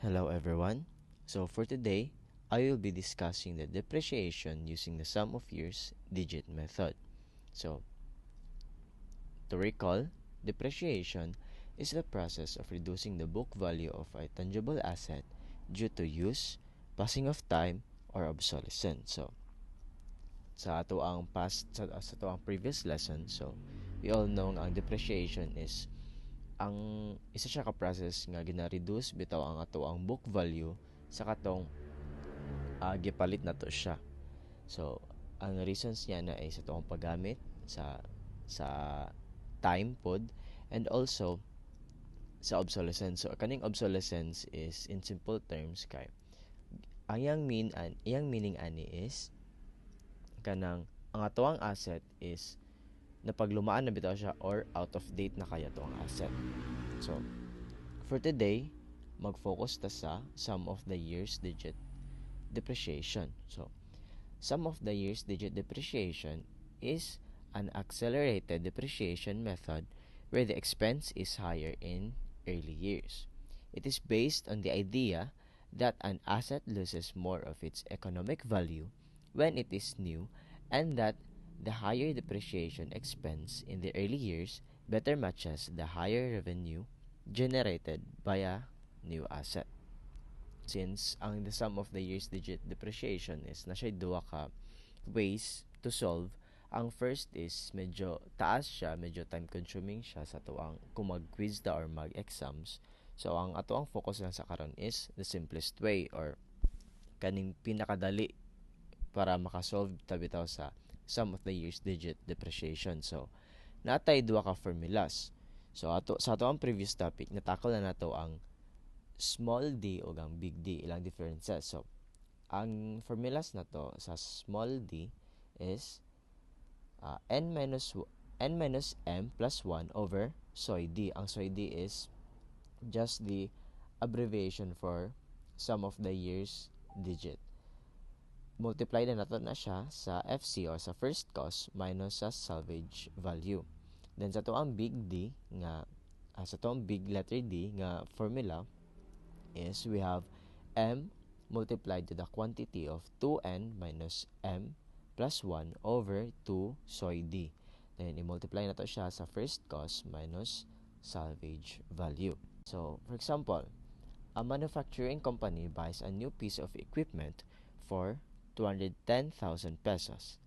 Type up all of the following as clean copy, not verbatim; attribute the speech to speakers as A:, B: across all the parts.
A: Hello everyone. So for today, I will be discussing the depreciation using the sum of years digit method. So to recall, depreciation is the process of reducing the book value of a tangible asset due to use, passing of time, or obsolescence. So sa ato ang sa ato ang previous lesson, so we all know ang depreciation is ang isa siya ka process nga gina-reduce bitaw ang ato ang book value sa katong gipalit na to siya. So, ang reasons niya na ay sa tuong paggamit sa time pod and also sa obsolescence. So, kaning obsolescence is in simple terms kay ang iyang meaning ani is kanang ang atoang asset is napaglumaan na bitaw siya or out of date na kaya to ang asset. So, for today, mag-focus ta sa sum of the years digit depreciation. So, sum of the years digit depreciation is an accelerated depreciation method where the expense is higher in early years. It is based on the idea that an asset loses more of its economic value when it is new and that the higher depreciation expense in the early years better matches the higher revenue generated by a new asset. Since ang the sum of the years digit depreciation is na siya duwa ka ways to solve. Ang first is medyo taas siya, medyo time consuming siya sa tuang kung mag-quiz ta or mag-exams. So ang ato ang focus lang sa karon is the simplest way or kaning pinakadali para makasolve ta bitaw sa sum of the years digit depreciation. So natay duha ka formulas. So sa ato ang previous topic natakol na nato ang small d o ang big D, ilang differences. So, ang formulas na to sa small d is n minus m plus 1 over soy d. Ang soy d is just the abbreviation for sum of the years digit. Multiply na nato na siya sa FC or sa first cost minus sa salvage value. Then sa to ang big D nga sa to ang big letter D nga formula is we have m multiplied to the quantity of 2n minus m plus 1 over 2 soy d. Then, i-multiply na to siya sa first cost minus salvage value. So, for example, a manufacturing company buys a new piece of equipment for 210,000 pesos.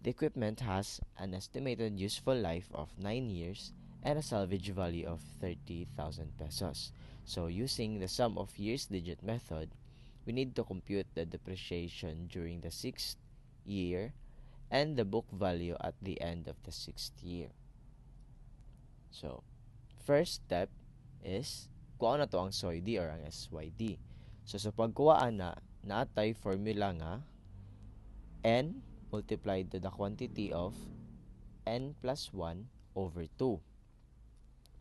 A: The equipment has an estimated useful life of 9 years and a salvage value of 30,000 pesos. So, using the sum of years digit method, we need to compute the depreciation during the 6th year and the book value at the end of the 6th year. So, first step is kuha na to ang SOYD or ang SYD. So, sa pagkuha na, naatay formula nga n multiplied to the quantity of n plus 1 over 2.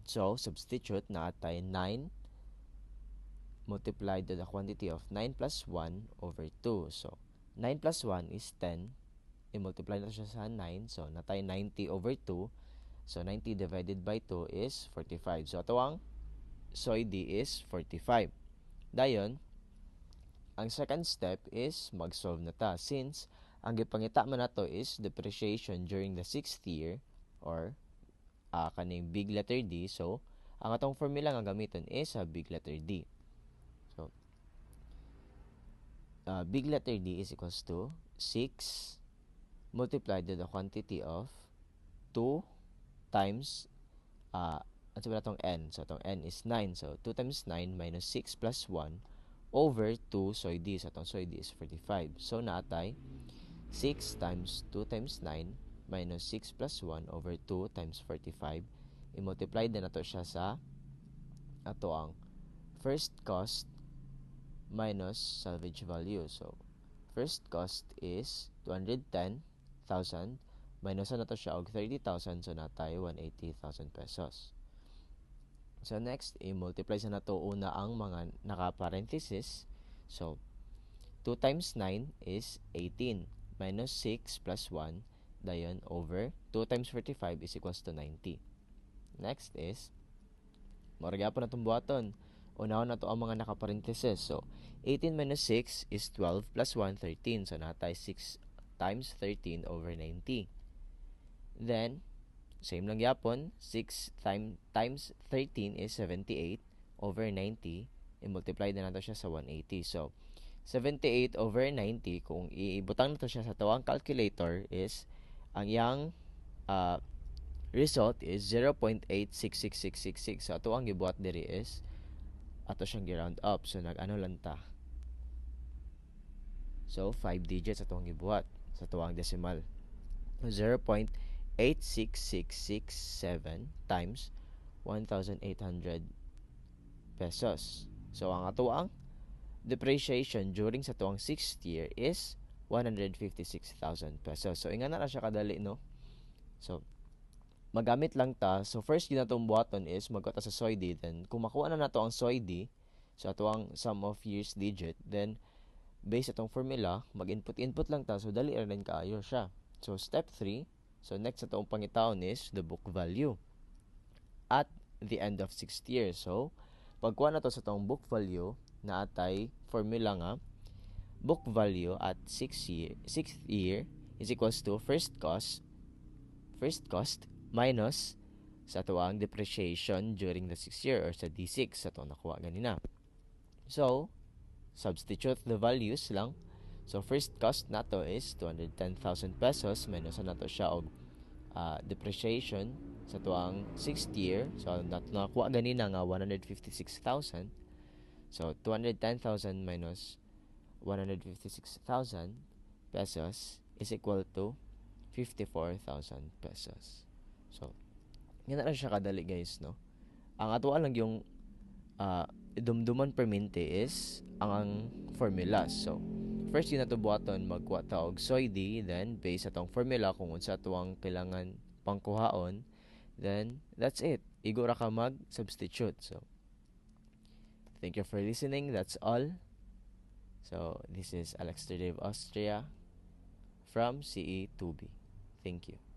A: So, substitute naatay 9 multiplied to the quantity of 9 plus 1 over 2. So, 9 plus 1 is 10. I-multiply na siya sa 9. So, natay 90 over 2. So, 90 divided by 2 is 45. So, ito ang soy D is 45. Dayon, ang second step is mag-solve na ta. Since, ang gipangita man nato is depreciation during the 6th year or kaning big letter D. So, ang atong formula nga gamiton is a big letter D. So, big letter D is equals to 6 multiplied to the quantity of 2 times at sabi natong n. So, itong n is 9. So, 2 times 9 minus 6 plus 1 over 2 soy D. So, itong soy D is 45. So, naatay 6 times 2 times 9 minus 6 plus 1 over 2 times 45. I-multiply din nato siya sa ato ang first cost minus salvage value. So, first cost is 210,000 minus na to siya og 30,000. So, natay 180,000 pesos. So, next, i-multiply sa nato una ang mga naka-parenthesis. So, 2 times 9 is 18 minus 6 plus 1 dayon over 2 times 45 is equals to 90. Next is, maragya po na itong buhaton. Unahon na to ang mga nakaparenthesis. So, 18 minus 6 is 12 plus 1, 13. So, natay 6 times 13 over 90. Then, same lang yapon, 6 times 13 is 78 over 90. I-multiply na nato siya sa 180. So, 78 over 90, kung ibutang nato siya sa tawang calculator is, ang yang result is 0.866666. So, ato ang gibuhat diri is, ato siyang gi-round up. So, nag-ano lang ta. So, 5 digits ato ang gibuhat sa tuwang decimal. 0.86667 times 1,800 pesos. So, ang ato ang depreciation during sa tuwang 6th year is 156,000 pesos. So, ingana na siya kadali, no? So, magamit lang ta. So, first yun na itong buhaton is magkota sa SOID. Then, kung makuha na nato ang SOID, so ato ang sum of years digit, then, based itong formula, mag-input lang ta. So, dali rin kaayo siya. So, step 3. So, next na itong pangitaon is the book value at the end of 6th year. So, pagkuha na to sa itong book value, na atay formula nga, book value at 6th year is equals to first cost minus sa tuwang depreciation during the 6th year or sa D6 sa itong nakuha ganina. So, substitute the values lang. So, first cost nato is 210,000 pesos minus nato siya og depreciation sa tuwang 6th year. So, nakuha ganina nga 156,000. So, 210,000 minus 156,000 pesos is equal to 54,000 pesos. So, yan na siya kadali, guys, no? Ang atuan lang yung dumduman per minute is ang formula. So, first yun na ito buhaton, magkuha ta og SOID, then based atong formula kung unsa tuwang kailangan pangkuhaon, then that's it. Igora ka mag-substitute. So, thank you for listening. That's all. So, this is Alex Dave Austria from CE2B. Thank you.